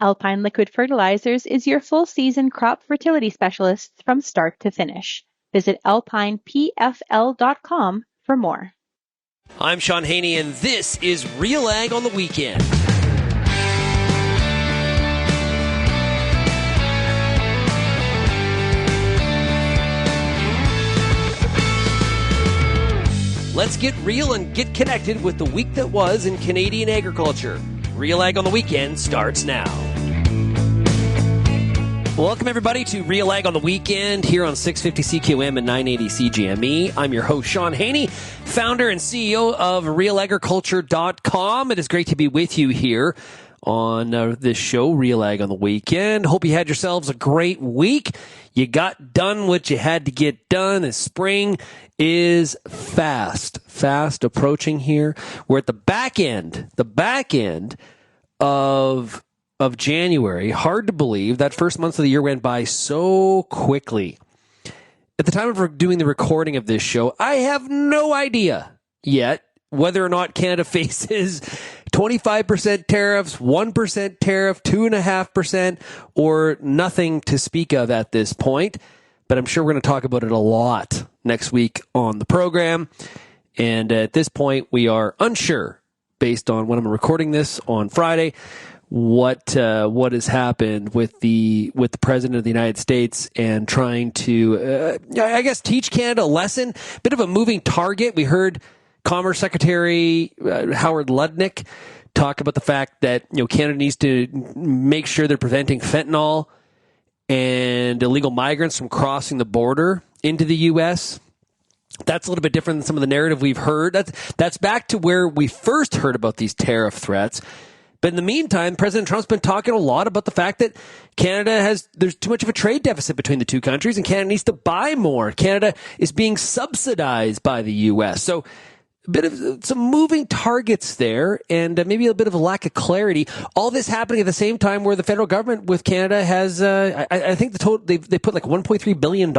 Alpine Liquid Fertilizers is your full-season crop fertility specialist from start to finish. Visit alpinepfl.com for more. I'm Shaun Haney, and this is RealAg on the Weekend. Let's get real and get connected with the week that was in Canadian agriculture. RealAg on the Weekend starts now. Welcome, everybody, to RealAg on the Weekend here on 650 CQM and 980 CGME. I'm your host, Shaun Haney, founder and CEO of RealAgriculture.com. It is great to be with you here on this show, RealAg on the Weekend. Hope you had yourselves a great week. You got done what you had to get done, as spring is fast approaching here. We're at the back end of January. Hard to believe that first month of the year went by so quickly. At the time of doing the recording of this show, I have no idea yet whether or not Canada faces 25% tariffs, 1% tariff, 2.5%, or nothing to speak of at this point. But I'm sure we're going to talk about it a lot next week on the program. And at this point, we are unsure, based on when I'm recording this on Friday, what has happened with the President of the United States and trying to, I guess, teach Canada a lesson. Bit of a moving target. We heard Commerce Secretary Howard Lutnick talk about the fact that Canada needs to make sure they're preventing fentanyl and illegal migrants from crossing the border into the U.S. That's a little bit different than some of the narrative we've heard. That's back to where we first heard about these tariff threats. But in the meantime, President Trump's been talking a lot about the fact that there's too much of a trade deficit between the two countries and Canada needs to buy more. Canada is being subsidized by the U.S. So a bit of some moving targets there and maybe a bit of a lack of clarity. All this happening at the same time where the federal government with Canada has, I think they put like $1.3 billion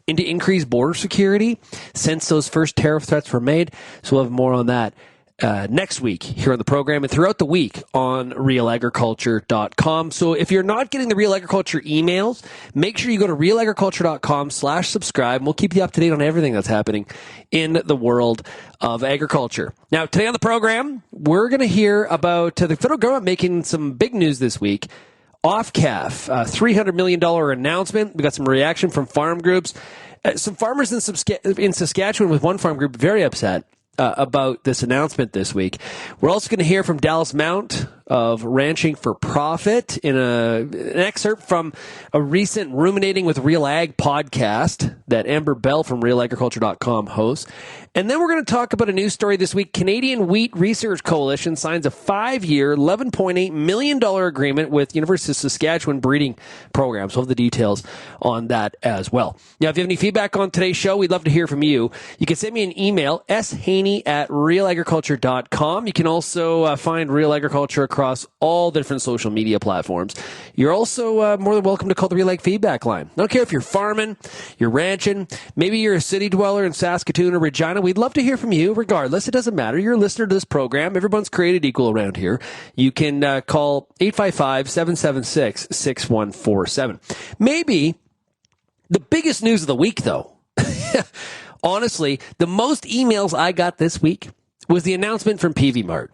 into increased border security since those first tariff threats were made. So we'll have more on that next week here on the program and throughout the week on RealAgriculture.com. So if you're not getting the Real Agriculture emails, make sure you go to RealAgriculture.com/subscribe. And we'll keep you up to date on everything that's happening in the world of agriculture. Now, today on the program, we're going to hear about the federal government making some big news this week. OFCAF, $300 million announcement. We got some reaction from farm groups. Some farmers in Saskatchewan with one farm group very upset about this announcement this week. We're also going to hear from Dallas Mount of Ranching for Profit in an excerpt from a recent Ruminating with RealAg podcast that Amber Bell from RealAgriculture.com hosts. And then we're going to talk about a news story this week. Canadian Wheat Research Coalition signs a 5-year, $11.8 million agreement with University of Saskatchewan breeding programs. So we'll have the details on that as well. Now, if you have any feedback on today's show, we'd love to hear from you. You can send me an email, shaney@realagriculture.com. You can also find Real Agriculture across all different social media platforms. You're also more than welcome to call the RealAg feedback line. I don't care if you're farming, you're ranching, maybe you're a city dweller in Saskatoon or Regina. We'd love to hear from you regardless. It doesn't matter. You're a listener to this program. Everyone's created equal around here. You can call 855-776-6147. Maybe the biggest news of the week, though, honestly, the most emails I got this week was the announcement from Peavey Mart.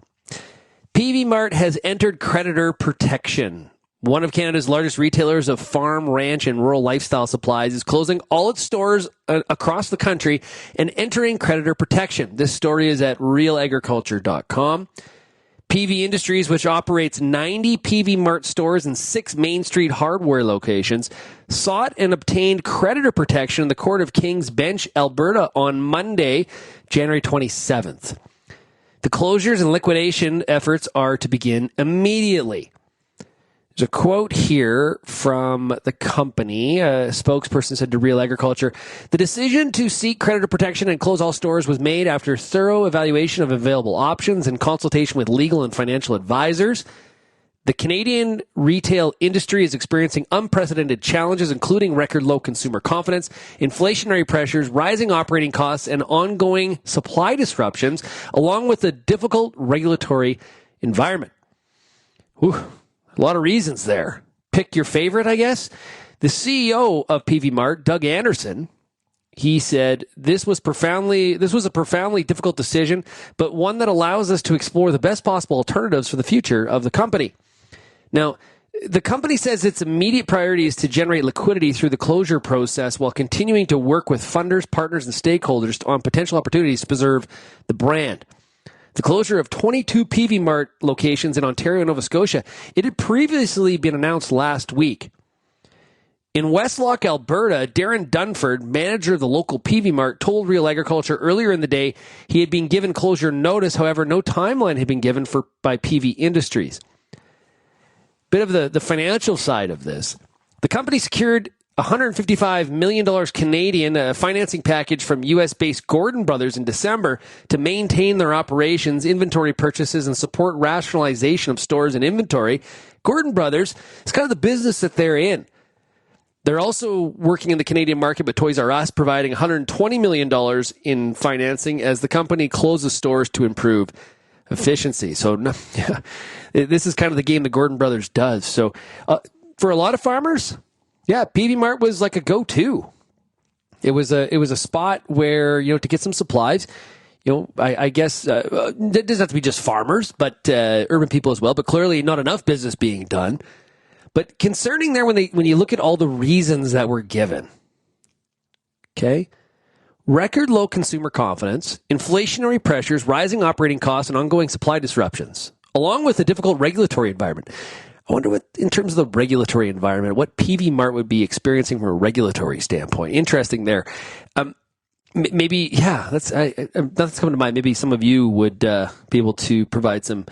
Peavey Mart has entered creditor protection. One of Canada's largest retailers of farm, ranch, and rural lifestyle supplies is closing all its stores across the country and entering creditor protection. This story is at realagriculture.com. Peavey Industries, which operates 90 Peavey Mart stores and 6 Main Street hardware locations, sought and obtained creditor protection in the Court of King's Bench, Alberta on Monday, January 27th. The closures and liquidation efforts are to begin immediately. There's a quote here from the company. A spokesperson said to Real Agriculture, the decision to seek creditor protection and close all stores was made after thorough evaluation of available options and consultation with legal and financial advisors. The Canadian retail industry is experiencing unprecedented challenges, including record low consumer confidence, inflationary pressures, rising operating costs, and ongoing supply disruptions, along with a difficult regulatory environment. Whew. A lot of reasons there. Pick your favorite, I guess. The CEO of Peavey Mart, Doug Anderson, he said, this was a profoundly difficult decision, but one that allows us to explore the best possible alternatives for the future of the company. Now, the company says its immediate priority is to generate liquidity through the closure process while continuing to work with funders, partners, and stakeholders on potential opportunities to preserve the brand. The closure of 22 Peavey Mart locations in Ontario and Nova Scotia, it had previously been announced last week. In Westlock, Alberta, Darren Dunford, manager of the local Peavey Mart, told RealAgriculture earlier in the day he had been given closure notice. However, no timeline had been given by Peavey Industries. Bit of the financial side of this. The company secured $155 million Canadian financing package from U.S.-based Gordon Brothers in December to maintain their operations, inventory purchases, and support rationalization of stores and inventory. Gordon Brothers is kind of the business that they're in. They're also working in the Canadian market, but Toys R Us providing $120 million in financing as the company closes stores to improve efficiency. So this is kind of the game that Gordon Brothers does. So for a lot of farmers, yeah, Peavey Mart was like a go-to. It was a spot where, to get some supplies, I guess it doesn't have to be just farmers, but urban people as well, but clearly not enough business being done. But concerning there when you look at all the reasons that were given, okay, record low consumer confidence, inflationary pressures, rising operating costs, and ongoing supply disruptions, along with a difficult regulatory environment. I wonder what, in terms of the regulatory environment, what Peavey Mart would be experiencing from a regulatory standpoint. Interesting there. Maybe, yeah, that's coming to mind. Maybe some of you would be able to provide some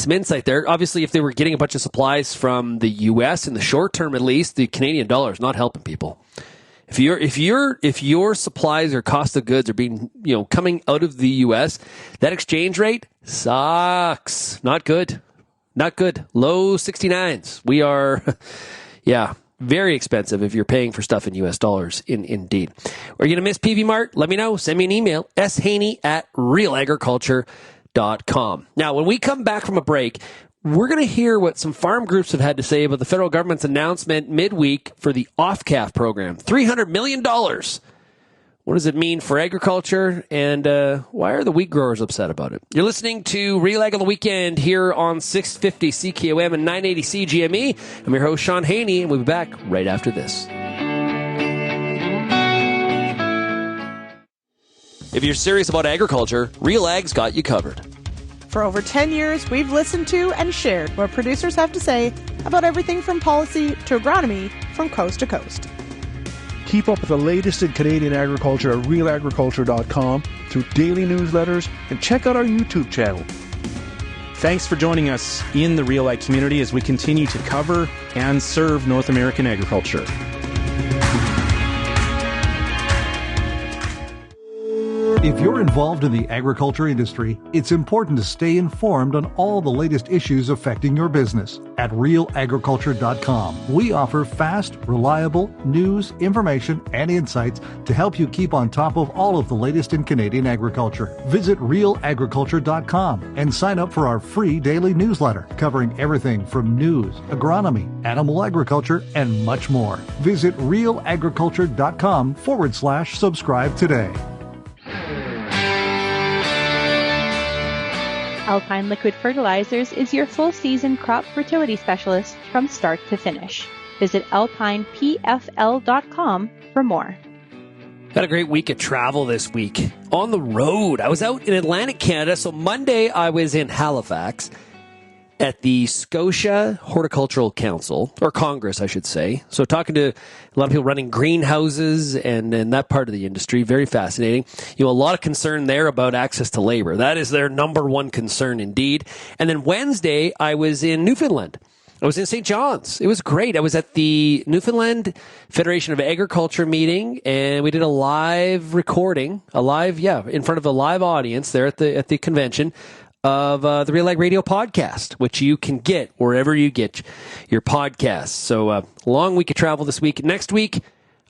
insight there. Obviously, if they were getting a bunch of supplies from the U.S. in the short term, at least, the Canadian dollar is not helping people. If your supplies or cost of goods are being coming out of the U.S., that exchange rate sucks. Not good. Not good. Low 69s. We are, yeah. Very expensive if you're paying for stuff in U.S. dollars, indeed. Are you going to miss Peavey Mart? Let me know. Send me an email, shaney@realagriculture.com. Now, when we come back from a break, we're going to hear what some farm groups have had to say about the federal government's announcement midweek for the OFCAF program. $300 million. What does it mean for agriculture, and why are the wheat growers upset about it? You're listening to RealAg on the Weekend here on 650 CKOM and 980 CGME. I'm your host, Shaun Haney, and we'll be back right after this. If you're serious about agriculture, RealAg's got you covered. For over 10 years, we've listened to and shared what producers have to say about everything from policy to agronomy from coast to coast. Keep up with the latest in Canadian agriculture at RealAgriculture.com through daily newsletters and check out our YouTube channel. Thanks for joining us in the RealAg community as we continue to cover and serve North American agriculture. If you're involved in the agriculture industry, it's important to stay informed on all the latest issues affecting your business. At RealAgriculture.com, we offer fast, reliable news, information, and insights to help you keep on top of all of the latest in Canadian agriculture. Visit RealAgriculture.com and sign up for our free daily newsletter covering everything from news, agronomy, animal agriculture, and much more. Visit RealAgriculture.com/subscribe today. Alpine Liquid Fertilizers is your full-season crop fertility specialist from start to finish. Visit alpinepfl.com for more. Had a great week of travel this week. On the road. I was out in Atlantic Canada, so Monday I was in Halifax at the Scotia Horticultural Council, or Congress, I should say. So talking to a lot of people running greenhouses and that part of the industry. Very fascinating. A lot of concern there about access to labor. That is their number one concern indeed. And then Wednesday, I was in Newfoundland. I was in St. John's. It was great. I was at the Newfoundland Federation of Agriculture meeting, and we did a live recording, in front of a live audience there at the convention of the RealAg Radio podcast, which you can get wherever you get your podcasts. So long week of travel this week. Next week,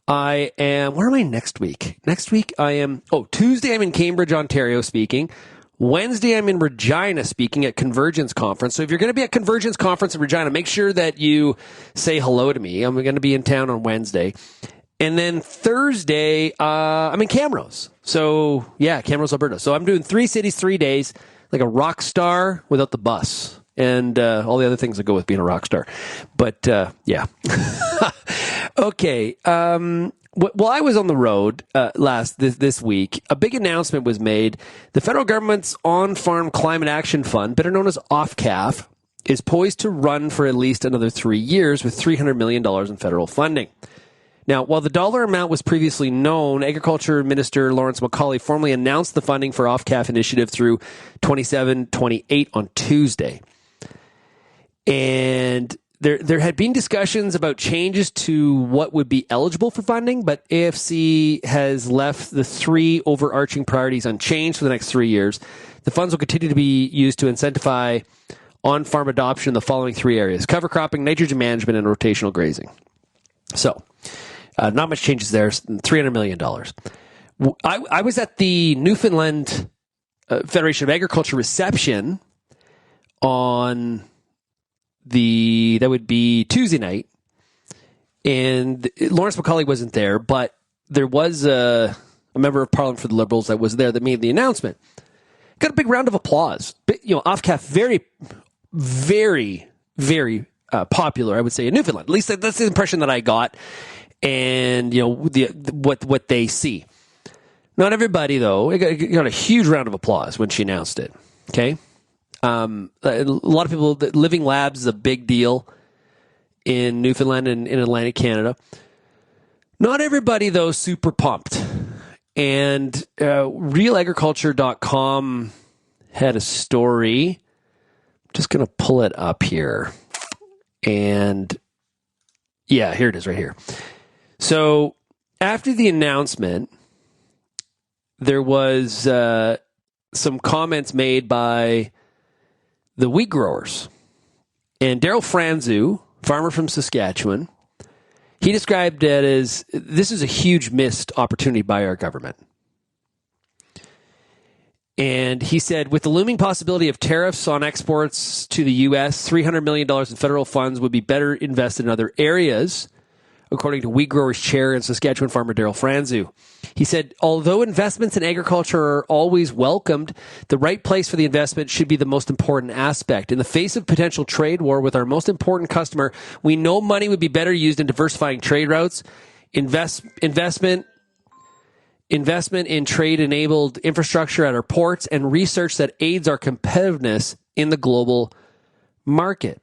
I am... Where am I next week? Next week, I am... Tuesday I'm in Cambridge, Ontario speaking. Wednesday, I'm in Regina speaking at Convergence Conference. So if you're going to be at Convergence Conference in Regina, make sure that you say hello to me. I'm going to be in town on Wednesday. And then Thursday, I'm in Camrose. So, yeah, Camrose, Alberta. So I'm doing 3 cities, 3 days, like a rock star without the bus and all the other things that go with being a rock star. But, yeah. Okay. While I was on the road this week, a big announcement was made. The federal government's On-Farm Climate Action Fund, better known as OFCAF, is poised to run for at least another 3 years with $300 million in federal funding. Now, while the dollar amount was previously known, Agriculture Minister Lawrence Macaulay formally announced the funding for OFCAF initiative through 27-28 on Tuesday. And there had been discussions about changes to what would be eligible for funding, but AFC has left the 3 overarching priorities unchanged for the next 3 years. The funds will continue to be used to incentivize on-farm adoption in the following 3 areas: cover cropping, nitrogen management, and rotational grazing. So, not much changes there. $300 million. I was at the Newfoundland Federation of Agriculture reception on that would be Tuesday night, and Lawrence Macaulay wasn't there, but there was a member of Parliament for the Liberals that was there that made the announcement. Got a big round of applause. OFCAF, very, very, very popular, I would say, in Newfoundland. At least that's the impression that I got. And, what they see. Not everybody, though. Got a huge round of applause when she announced it. Okay? A lot of people, Living Labs is a big deal in Newfoundland and in Atlantic Canada. Not everybody, though, super pumped. And RealAgriculture.com had a story. I'm just going to pull it up here. And, yeah, here it is right here. So after the announcement, there was some comments made by the wheat growers. And Daryl Franzu, farmer from Saskatchewan, he described it as, this is a huge missed opportunity by our government. And he said, with the looming possibility of tariffs on exports to the U.S., $300 million in federal funds would be better invested in other areas, according to wheat growers chair and Saskatchewan farmer Daryl Franzu. He said, although investments in agriculture are always welcomed, the right place for the investment should be the most important aspect. In the face of potential trade war with our most important customer, we know money would be better used in diversifying trade routes, investment in trade-enabled infrastructure at our ports, and research that aids our competitiveness in the global market.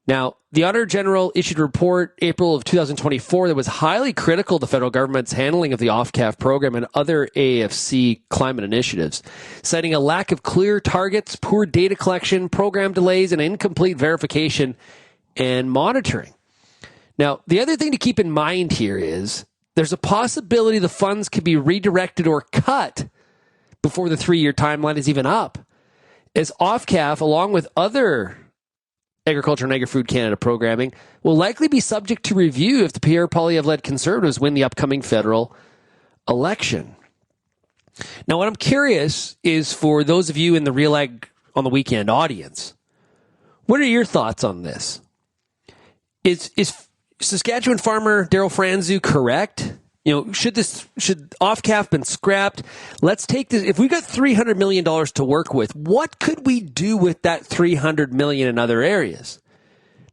Now, the Auditor General issued a report April of 2024 that was highly critical of the federal government's handling of the OFCAF program and other AFC climate initiatives, citing a lack of clear targets, poor data collection, program delays, and incomplete verification and monitoring. Now, the other thing to keep in mind here is there's a possibility the funds could be redirected or cut before the 3-year timeline is even up, as OFCAF, along with other Agriculture and Agri-Food Canada programming, will likely be subject to review if the Pierre Poilievre-led Conservatives win the upcoming federal election. Now, what I'm curious is for those of you in the RealAg on the Weekend audience, what are your thoughts on this? Is Saskatchewan farmer Daryl Franzu correct? Should OFCAF been scrapped? Let's take this. If we got $300 million to work with, what could we do with that $300 million in other areas?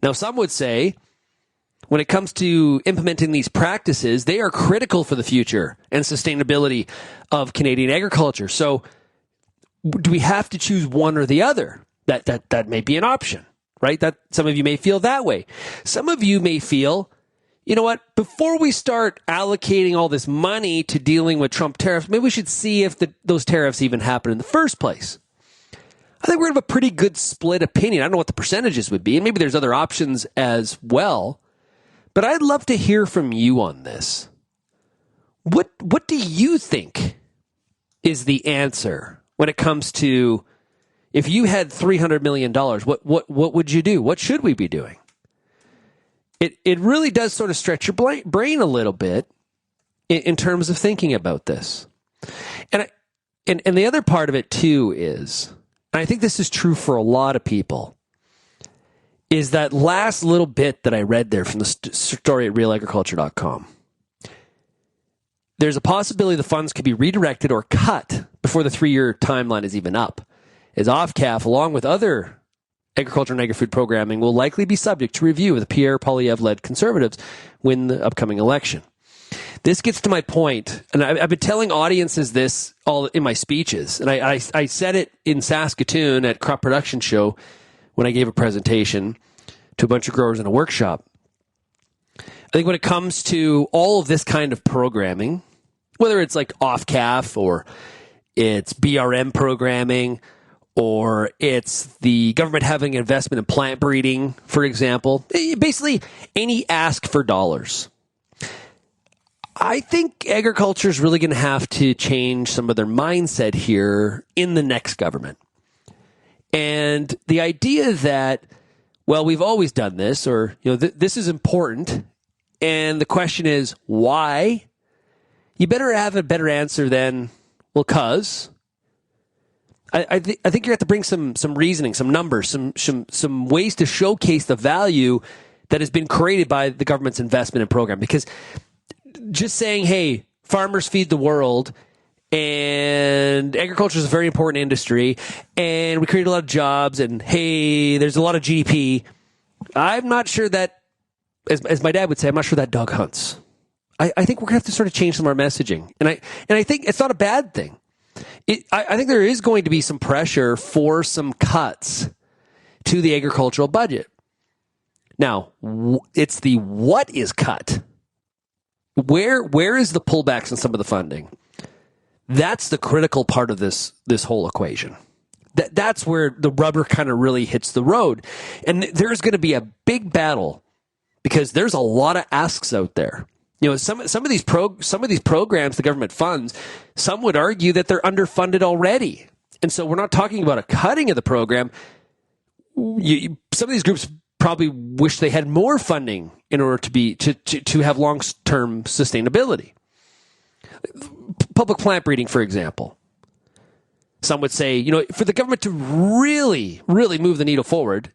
Now, some would say when it comes to implementing these practices, they are critical for the future and sustainability of Canadian agriculture. So do we have to choose one or the other? That may be an option, right? That some of you may feel that way. Some of you may feel, you know what, before we start allocating all this money to dealing with Trump tariffs, maybe we should see if those tariffs even happen in the first place. I think we're going to have a pretty good split opinion. I don't know what the percentages would be, and maybe there's other options as well. But I'd love to hear from you on this. What do you think is the answer when it comes to, if you had $300 million, what would you do? What should we be doing? It really does sort of stretch your brain a little bit in terms of thinking about this. And And the other part of it too is, and I think this is true for a lot of people, is that last little bit that I read there from the story at RealAgriculture.com. There's a possibility the funds could be redirected or cut before the 3-year timeline is even up, as OFCAF, along with other agriculture and agri-food programming, will likely be subject to review of the Pierre Poilievre-led Conservatives win the upcoming election. This gets to my point, and I've been telling audiences this all in my speeches, and I said it in Saskatoon at Crop Production Show when I gave a presentation to a bunch of growers in a workshop. I think when it comes to all of this kind of programming, whether it's like OFCAF or it's BRM programming or it's the government having an investment in plant breeding, for example, basically any ask for dollars. I think agriculture is really going to have to change some of their mindset here in the next government. And the idea that, well, we've always done this, or, this is important. And the question is, why? You better have a better answer than, well, cause. I think you're going to have to bring some reasoning, some numbers, some ways to showcase the value that has been created by the government's investment in program. Because just saying, hey, farmers feed the world, and agriculture is a very important industry, and we create a lot of jobs, and hey, there's a lot of GDP. I'm not sure that, as my dad would say, I'm not sure that dog hunts. I think we're going to have to sort of change some of our messaging. And I think it's not a bad thing. I think there is going to be some pressure for some cuts to the agricultural budget. Now, it's the what is cut. Where is the pullbacks in some of the funding? That's the critical part of this whole equation. That's where the rubber kind of really hits the road. And there's going to be a big battle because there's a lot of asks out there. Some of these programs the government funds, some would argue that they're underfunded already. And so we're not talking about a cutting of the program. Some of these groups probably wish they had more funding in order to have long-term sustainability. Public plant breeding, for example. Some would say, for the government to really, really move the needle forward,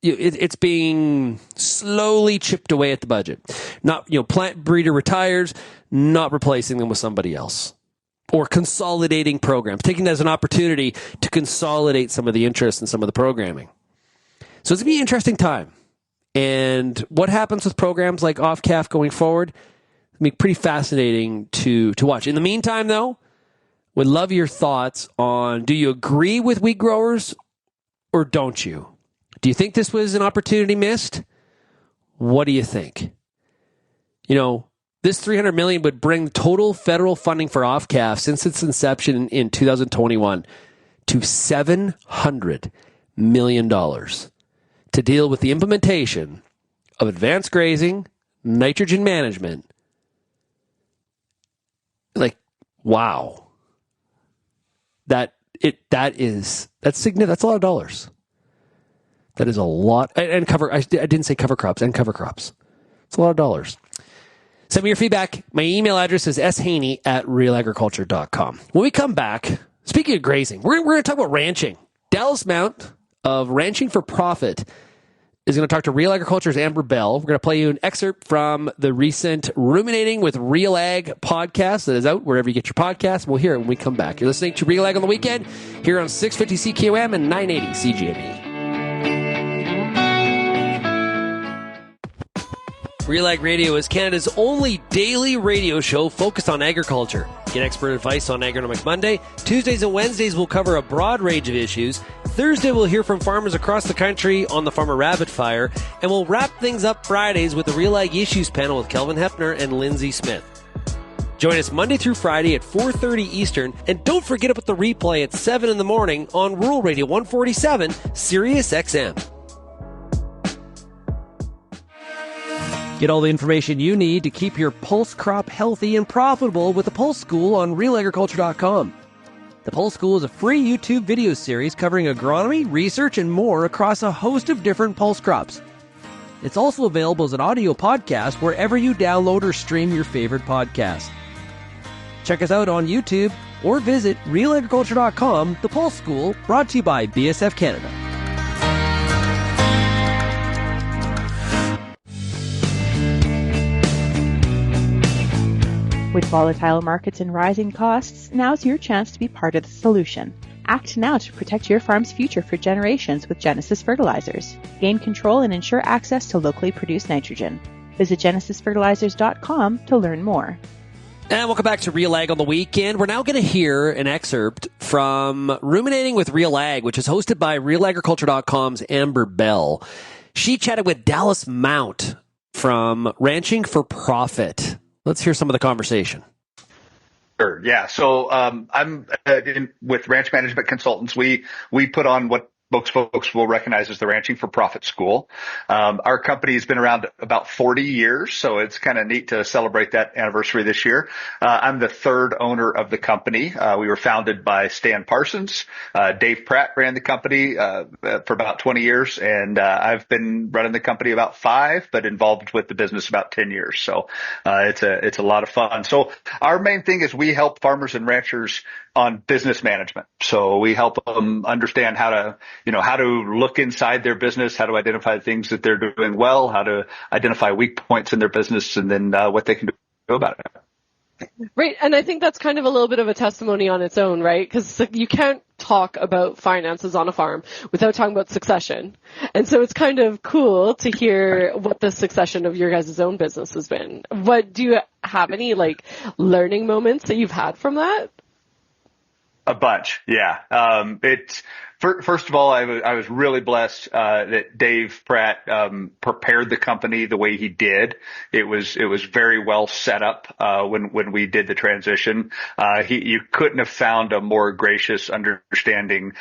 it's being slowly chipped away at the budget. Not, plant breeder retires, not replacing them with somebody else. Or consolidating programs, taking that as an opportunity to consolidate some of the interest in some of the programming. So it's going to be an interesting time. And what happens with programs like OFCAF going forward, it's going to be pretty fascinating to watch. In the meantime, though, would love your thoughts on, do you agree with wheat growers or don't you? Do you think this was an opportunity missed? What do you think? This $300 million would bring total federal funding for OFCAF since its inception in 2021 to $700 million to deal with the implementation of advanced grazing, nitrogen management. Wow. That's significant. That's a lot of dollars. That is a lot. And I didn't say cover crops, and cover crops. It's a lot of dollars. Send me your feedback. My email address is shaney@realagriculture.com. When we come back, speaking of grazing, we're going to talk about ranching. Dallas Mount of Ranching for Profit is going to talk to Real Agriculture's Amber Bell. We're going to play you an excerpt from the recent Ruminating with RealAg podcast that is out wherever you get your podcasts. We'll hear it when we come back. You're listening to RealAg on the Weekend here on 650 CQM and 980 CGME. RealAg Radio is Canada's only daily radio show focused on agriculture. Get expert advice on Agronomic Monday. Tuesdays and Wednesdays will cover a broad range of issues. Thursday we'll hear from farmers across the country on the Farmer Rapid Fire. And we'll wrap things up Fridays with the RealAg Issues panel with Kelvin Hefner and Lindsay Smith. Join us Monday through Friday at 4:30 Eastern. And don't forget about the replay at 7 in the morning on Rural Radio 147, Sirius XM. Get all the information you need to keep your pulse crop healthy and profitable with the Pulse School on RealAgriculture.com. The Pulse School is a free YouTube video series covering agronomy, research, and more across a host of different pulse crops. It's also available as an audio podcast wherever you download or stream your favorite podcast. Check us out on YouTube or visit RealAgriculture.com, the Pulse School, brought to you by BSF Canada. With volatile markets and rising costs, now's your chance to be part of the solution. Act now to protect your farm's future for generations with Genesis Fertilizers. Gain control and ensure access to locally produced nitrogen. Visit genesisfertilizers.com to learn more. And welcome back to RealAg on the Weekend. We're now going to hear an excerpt from Ruminating with RealAg, which is hosted by RealAgriculture.com's Amber Bell. She chatted with Dallas Mount from Ranching for Profit. Let's hear some of the conversation. Sure. Yeah. So I'm with Ranch Management Consultants. We put on what most folks will recognize as the Ranching for Profit School. Our company has been around about 40 years, so it's kind of neat to celebrate that anniversary this year. I'm the third owner of the company. We were founded by Stan Parsons. Dave Pratt ran the company for about 20 years, and I've been running the company about 5, but involved with the business about 10 years. So it's a lot of fun. So our main thing is we help farmers and ranchers on business management. So we help them understand how to look inside their business, how to identify things that they're doing well, how to identify weak points in their business, and then what they can do about it. Right. And I think that's kind of a little bit of a testimony on its own, right? Because you can't talk about finances on a farm without talking about succession. And so it's kind of cool to hear what the succession of your guys' own business has been. Do you have any learning moments that you've had from that? A bunch. Yeah. First of all, I was really blessed that Dave Pratt prepared the company the way he did. It was very well set up when we did the transition. You couldn't have found a more gracious, understanding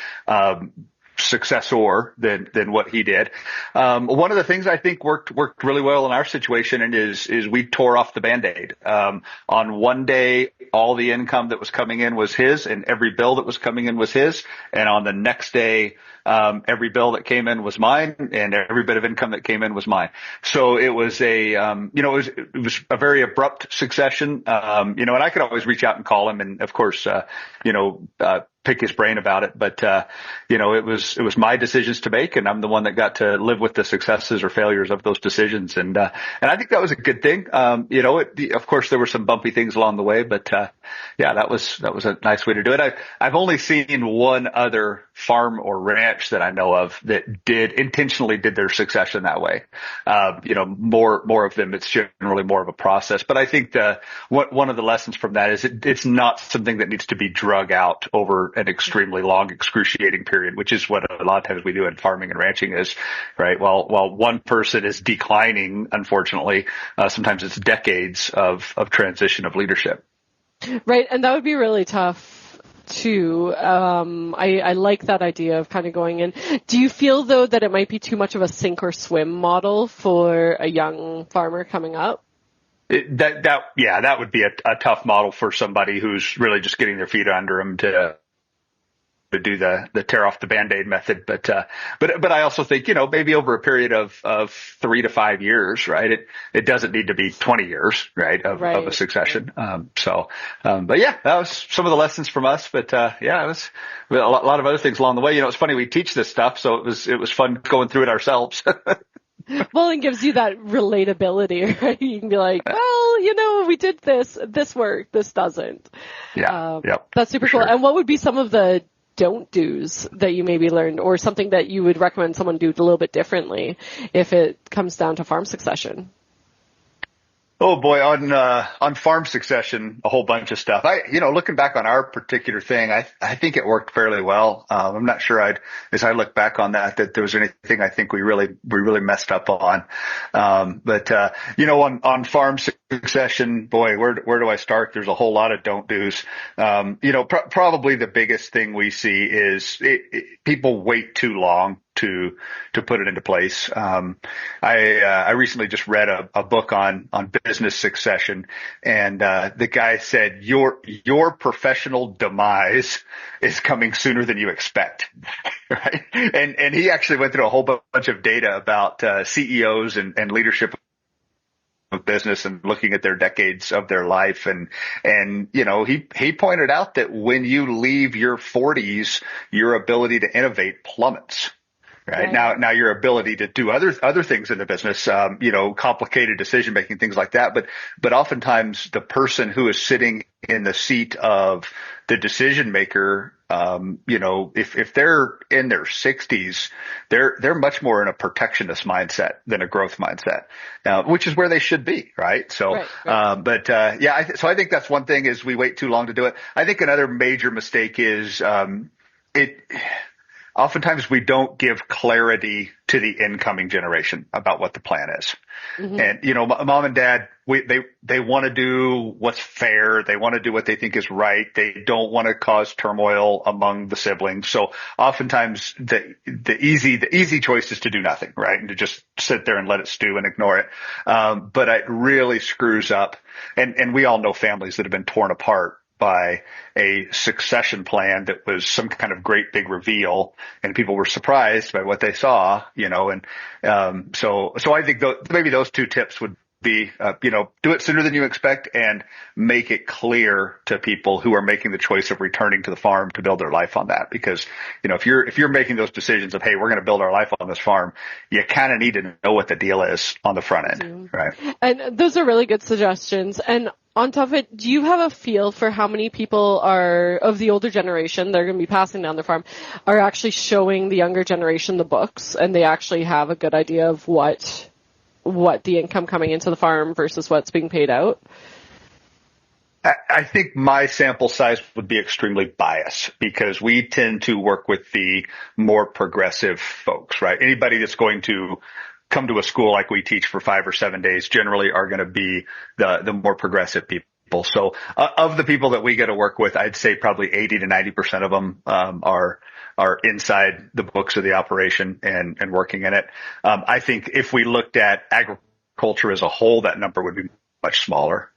successor than what he did. One of the things I think worked really well in our situation is we tore off the Band-Aid. On one day, all the income that was coming in was his, and every bill that was coming in was his. And on the next day, every bill that came in was mine, and every bit of income that came in was mine. So it was it was a very abrupt succession. And I could always reach out and call him, and of course, pick his brain about it. But, it was my decisions to make, and I'm the one that got to live with the successes or failures of those decisions. And I think that was a good thing. Of course there were some bumpy things along the way, but, that was a nice way to do it. I've only seen one other farm or ranch that I know of that intentionally did their succession that way. More of them, it's generally more of a process. But I think one of the lessons from that is it's not something that needs to be drug out over an extremely long, excruciating period, which is what a lot of times we do in farming and ranching is, right? While one person is declining, unfortunately, sometimes it's decades of transition of leadership. Right. And that would be really tough too. I like that idea of kind of going in. Do you feel though that it might be too much of a sink or swim model for a young farmer coming up? That would be a tough model for somebody who's really just getting their feet under them to do the tear off the Band-Aid method. But I also think, maybe over a period of 3 to 5 years, right? It doesn't need to be 20 years, right? Of a succession. But yeah, that was some of the lessons from us. But, it was a lot of other things along the way. It's funny, we teach this stuff, so it was fun going through it ourselves. Well, it gives you that relatability, right? You can be like, well, we did this worked, this doesn't. Yeah. That's super cool. Sure. And what would be some of the don't do's that you maybe learned, or something that you would recommend someone do a little bit differently if it comes down to farm succession? Oh boy, on farm succession, a whole bunch of stuff. Looking back on our particular thing, I think it worked fairly well. I'm not sure as I look back on that there was anything I think we really messed up on. On farm succession, boy, where do I start? There's a whole lot of don't do's. Probably the biggest thing we see is people wait too long to put it into place. I recently just read a book on business succession, and the guy said your professional demise is coming sooner than you expect, right? And he actually went through a whole bunch of data about CEOs and leadership business and looking at their decades of their life. And, he pointed out that when you leave your 40s, your ability to innovate plummets. Right. Now your ability to do other things in the business, complicated decision making, things like that. But oftentimes the person who is sitting in the seat of the decision maker, if they're in their 60s, they're much more in a protectionist mindset than a growth mindset, which is where they should be. Right. So, right. So I think that's one thing is we wait too long to do it. I think another major mistake is, oftentimes we don't give clarity to the incoming generation about what the plan is. Mm-hmm. And, mom and dad, they want to do what's fair. They want to do what they think is right. They don't want to cause turmoil among the siblings. So oftentimes the easy choice is to do nothing, right? And to just sit there and let it stew and ignore it. But it really screws up. And we all know families that have been torn apart by a succession plan that was some kind of great big reveal, and people were surprised by what they saw, so I think maybe those two tips would be, do it sooner than you expect and make it clear to people who are making the choice of returning to the farm to build their life on that. Because, if you're making those decisions of, hey, we're going to build our life on this farm, you kind of need to know what the deal is on the front end. Right. And those are really good suggestions. And on top of it, do you have a feel for how many people are of the older generation, they're going to be passing down their farm, are actually showing the younger generation the books and they actually have a good idea of what the income coming into the farm versus what's being paid out? I think my sample size would be extremely biased because we tend to work with the more progressive folks, right? Anybody that's going to come to a school like we teach for 5 or 7 days generally are going to be the more progressive people. So of the people that we get to work with, I'd say probably 80 to 90% of them are inside the books of the operation and working in it. I think if we looked at agriculture as a whole, that number would be much smaller.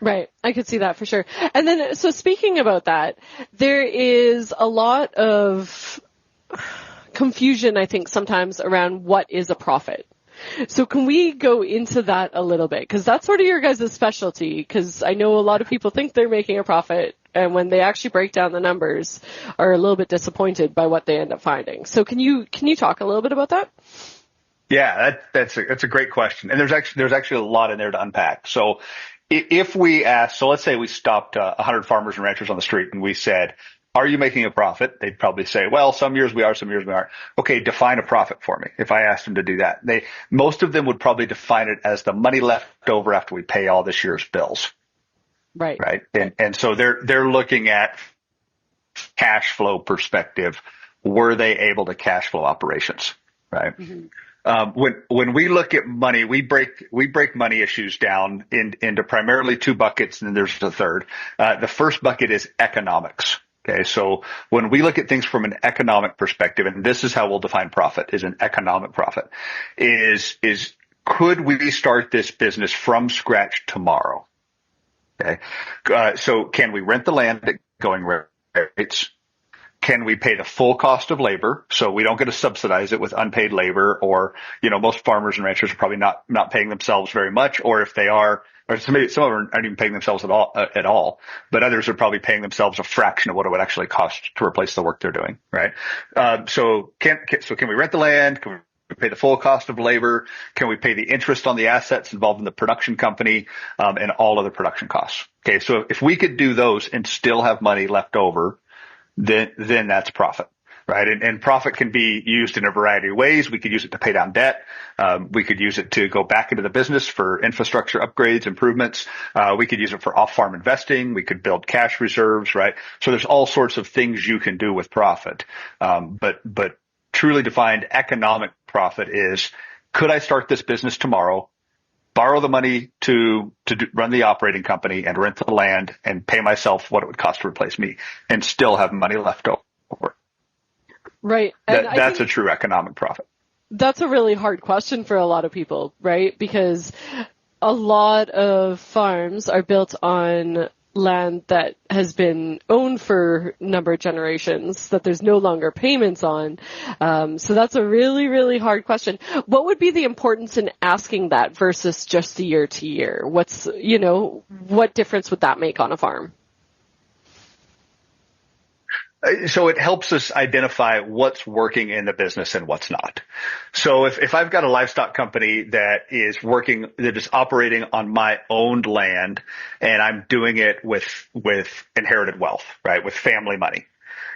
Right. I could see that for sure. And then, so speaking about that, there is a lot of confusion, I think, sometimes around what is a profit. So can we go into that a little bit? Because that's sort of your guys' specialty, because I know a lot of people think they're making a profit, and when they actually break down the numbers are a little bit disappointed by what they end up finding. So can you talk a little bit about that? Yeah, that's a great question. And there's actually a lot in there to unpack. So if we ask, so let's say we stopped 100 farmers and ranchers on the street and we said, are you making a profit? They'd probably say, well, some years we are, some years we aren't. Okay, define a profit for me. If I asked them to do that, most of them would probably define it as the money left over after we pay all this year's bills. Right. Right. And so they're looking at cash flow perspective. Were they able to cash flow operations? Right. Mm-hmm. When we look at money, we break money issues down into primarily two buckets, and then there's the third. The first bucket is economics. Okay, so when we look at things from an economic perspective, and this is how we'll define profit, is an economic profit, is could we start this business from scratch tomorrow? Okay, so can we rent the land at going rates? Can we pay the full cost of labor so we don't get to subsidize it with unpaid labor? Or, most farmers and ranchers are probably not paying themselves very much, or if they are, or some of them aren't even paying themselves at all, but others are probably paying themselves a fraction of what it would actually cost to replace the work they're doing, right? So can we rent the land? Can we pay the full cost of labor? Can we pay the interest on the assets involved in the production company, and all other production costs? Okay, so if we could do those and still have money left over, then that's profit. Right. And profit can be used in a variety of ways. We could use it to pay down debt. We could use it to go back into the business for infrastructure upgrades, improvements. We could use it for off-farm investing. We could build cash reserves. Right. So there's all sorts of things you can do with profit. But truly defined economic profit is, could I start this business tomorrow, borrow the money to run the operating company and rent the land and pay myself what it would cost to replace me and still have money left over? Right. That's a true economic profit. That's a really hard question for a lot of people, right? Because a lot of farms are built on land that has been owned for a number of generations that there's no longer payments on. So that's a really, really hard question. What would be the importance in asking that versus just the year to year? What difference would that make on a farm? So it helps us identify what's working in the business and what's not. So if I've got a livestock company that is operating on my owned land and I'm doing it with inherited wealth, right? With family money.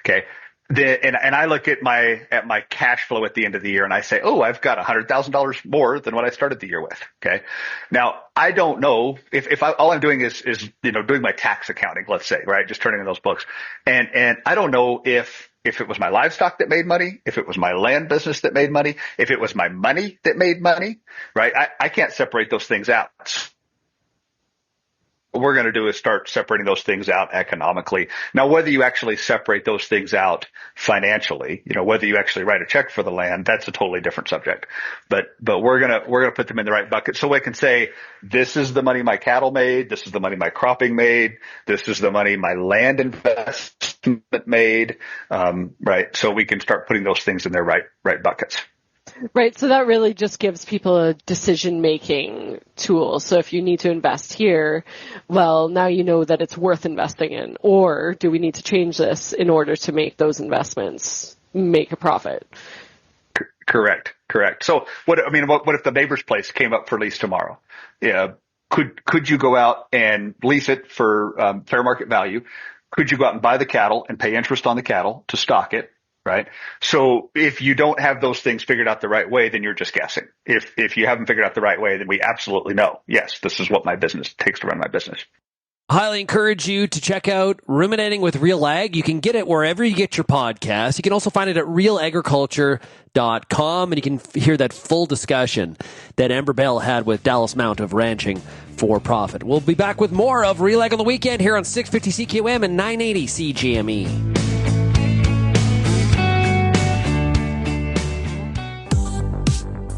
Okay. And I look at my cash flow at the end of the year and I say, oh, I've got $100,000 more than what I started the year with. Okay. Now I don't know if all I'm doing is doing my tax accounting, let's say, right? Just turning in those books. And I don't know if it was my livestock that made money, if it was my land business that made money, if it was my money that made money, right? I can't separate those things out. What we're going to do is start separating those things out economically. Now, whether you actually separate those things out financially, whether you actually write a check for the land, that's a totally different subject. But we're going to put them in the right bucket so I can say, this is the money my cattle made. This is the money my cropping made. This is the money my land investment made. Right. So we can start putting those things in their right buckets. Right. So that really just gives people a decision-making tool. So if you need to invest here, well, now you know that it's worth investing in. Or do we need to change this in order to make those investments make a profit? Correct. So what if the neighbor's place came up for lease tomorrow? Yeah. Could you go out and lease it for fair market value? Could you go out and buy the cattle and pay interest on the cattle to stock it? Right. So if you don't have those things figured out the right way, then you're just guessing. If you haven't figured out the right way, then we absolutely know, yes, this is what my business takes to run my business. Highly encourage you to check out Ruminating with RealAg. You can get it wherever you get your podcasts. You can also find it at RealAgriculture.com, and you can hear that full discussion that Amber Bell had with Dallas Mount of Ranching for Profit. We'll be back with more of RealAg on the weekend here on 650 CQM and 980 CGME.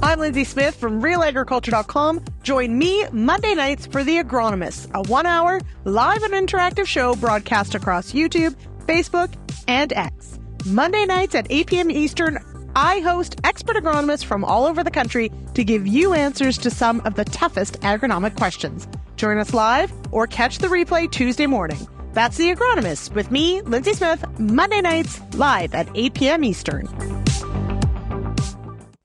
I'm Lindsay Smith from RealAgriculture.com. Join me Monday nights for The Agronomist, a 1-hour live and interactive show broadcast across YouTube, Facebook, and X. Monday nights at 8 p.m. Eastern, I host expert agronomists from all over the country to give you answers to some of the toughest agronomic questions. Join us live or catch the replay Tuesday morning. That's The Agronomist with me, Lindsay Smith, Monday nights live at 8 p.m. Eastern.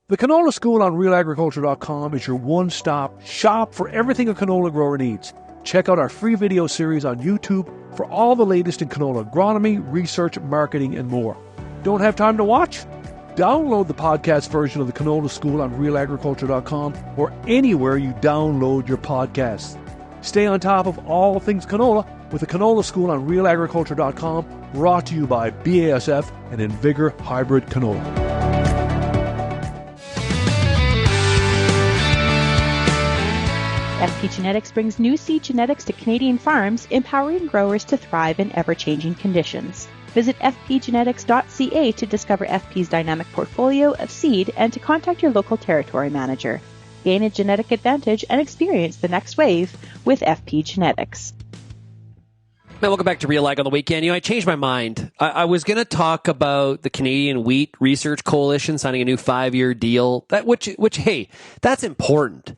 The Canola School on RealAgriculture.com is your one-stop shop for everything a canola grower needs. Check out our free video series on YouTube for all the latest in canola agronomy, research, marketing, and more. Don't have time to watch? Download the podcast version of the Canola School on RealAgriculture.com or anywhere you download your podcasts. Stay on top of all things canola with the Canola School on RealAgriculture.com, brought to you by BASF and Invigor Hybrid Canola. FP Genetics brings new seed genetics to Canadian farms, empowering growers to thrive in ever-changing conditions. Visit fpgenetics.ca to discover FP's dynamic portfolio of seed and to contact your local territory manager. Gain a genetic advantage and experience the next wave with FP Genetics. Now, welcome back to RealAg on the weekend. I changed my mind. I was going to talk about the Canadian Wheat Research Coalition signing a new 5-year deal, which, hey, that's important.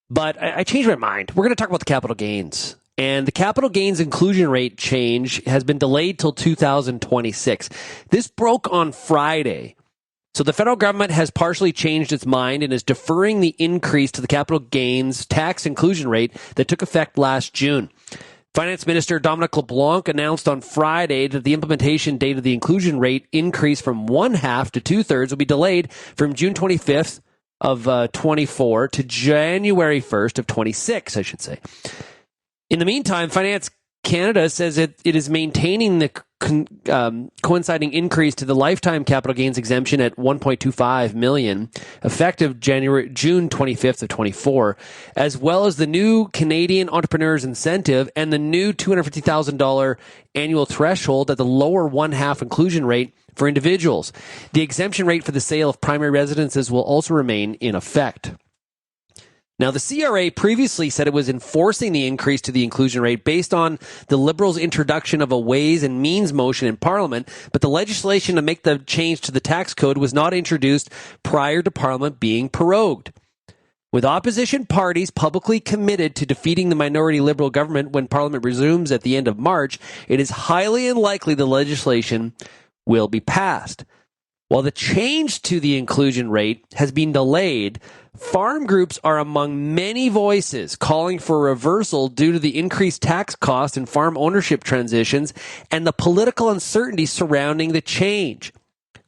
But I changed my mind. We're going to talk about the capital gains. And the capital gains inclusion rate change has been delayed till 2026. This broke on Friday. So the federal government has partially changed its mind and is deferring the increase to the capital gains tax inclusion rate that took effect last June. Finance Minister Dominic LeBlanc announced on Friday that the implementation date of the inclusion rate increase from 1/2 to 2/3 will be delayed from June 25th of 24 to January 1st of 26, I should say. In the meantime, Finance Canada says it is maintaining the coinciding increase to the lifetime capital gains exemption at $1.25 million, effective June 25th of 24, as well as the new Canadian Entrepreneurs Incentive and the new $250,000 annual threshold at the lower 1/2 inclusion rate for individuals. The exemption rate for the sale of primary residences will also remain in effect. Now, the CRA previously said it was enforcing the increase to the inclusion rate based on the Liberals' introduction of a Ways and Means motion in Parliament, but the legislation to make the change to the tax code was not introduced prior to Parliament being prorogued. With opposition parties publicly committed to defeating the minority Liberal government when Parliament resumes at the end of March, it is highly unlikely the legislation will be passed. While the change to the inclusion rate has been delayed, farm groups are among many voices calling for a reversal due to the increased tax costs and farm ownership transitions and the political uncertainty surrounding the change.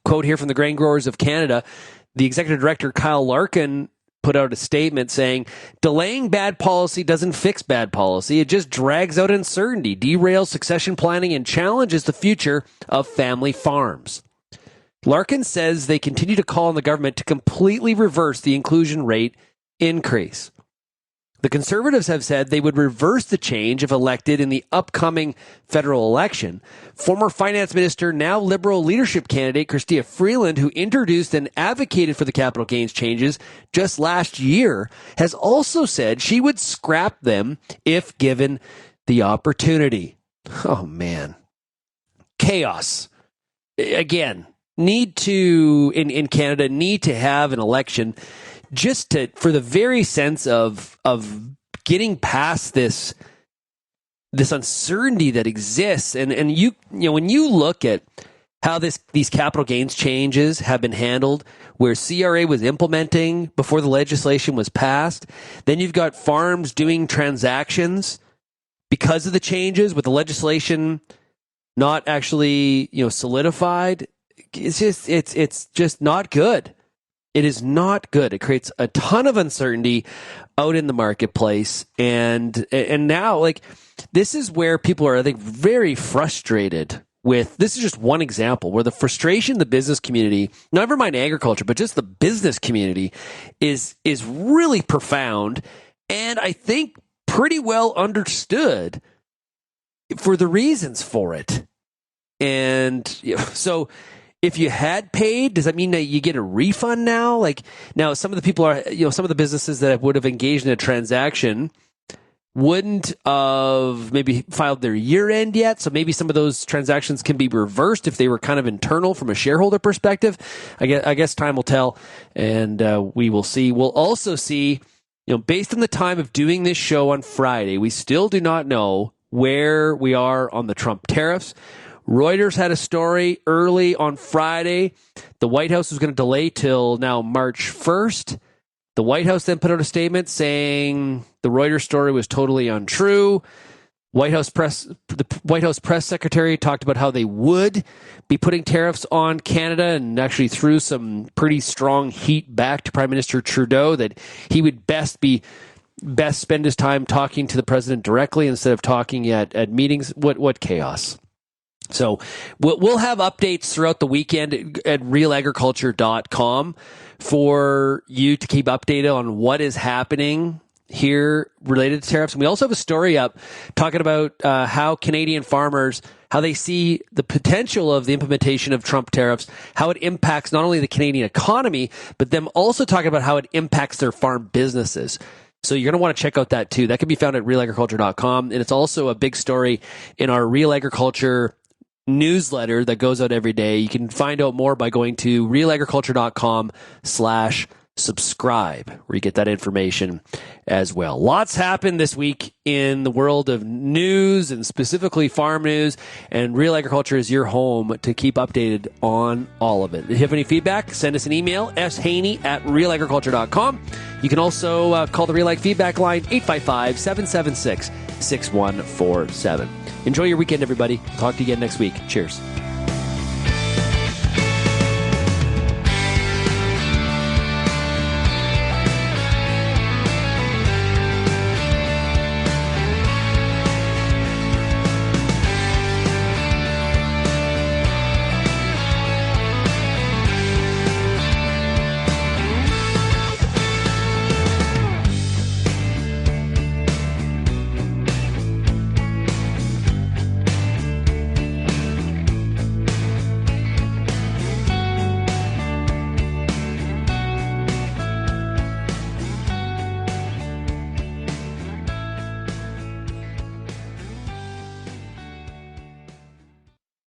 Quote here from the Grain Growers of Canada, the executive director Kyle Larkin put out a statement saying, delaying bad policy doesn't fix bad policy. It just drags out uncertainty, derails succession planning, and challenges the future of family farms. Larkin says they continue to call on the government to completely reverse the inclusion rate increase. The Conservatives have said they would reverse the change if elected in the upcoming federal election. Former Finance Minister, now Liberal leadership candidate Chrystia Freeland, who introduced and advocated for the capital gains changes just last year, has also said she would scrap them if given the opportunity. Oh, man. Chaos. Again. In Canada, need to have an election just for the very sense of getting past this uncertainty that exists. And you know, when you look at how these capital gains changes have been handled, where CRA was implementing before the legislation was passed, then you've got farms doing transactions because of the changes with the legislation not actually, solidified. It's just not good. It is not good. It creates a ton of uncertainty out in the marketplace. And now, this is where people are, I think, very frustrated with. This is just one example where the frustration in the business community, never mind agriculture, but just the business community is really profound. And I think pretty well understood for the reasons for it. And so if you had paid, does that mean that you get a refund now? Now some of the people are, some of the businesses that would have engaged in a transaction wouldn't have maybe filed their year end yet. So maybe some of those transactions can be reversed if they were kind of internal from a shareholder perspective. I guess time will tell, and we will see. We'll also see, based on the time of doing this show on Friday, we still do not know where we are on the Trump tariffs. Reuters had a story early on Friday. The White House was going to delay till now March 1st. The White House then put out a statement saying the Reuters story was totally untrue. The White House press secretary talked about how they would be putting tariffs on Canada and actually threw some pretty strong heat back to Prime Minister Trudeau that he would best spend his time talking to the president directly instead of talking at meetings. What chaos. So we'll have updates throughout the weekend at RealAgriculture.com for you to keep updated on what is happening here related to tariffs. And we also have a story up talking about how Canadian farmers, how they see the potential of the implementation of Trump tariffs, how it impacts not only the Canadian economy, but them also talking about how it impacts their farm businesses. So you're going to want to check out that too. That can be found at RealAgriculture.com. And it's also a big story in our Real Agriculture newsletter that goes out every day. You can find out more by going to realagriculture.com/subscribe, where you get that information as well. Lots happened this week in the world of news and specifically farm news, and Real Agriculture is your home to keep updated on all of it. If you have any feedback, send us an email, shaney@realagriculture.com. You can also call the RealAg feedback line, 855-776-6147. Enjoy your weekend, everybody. Talk to you again next week. Cheers.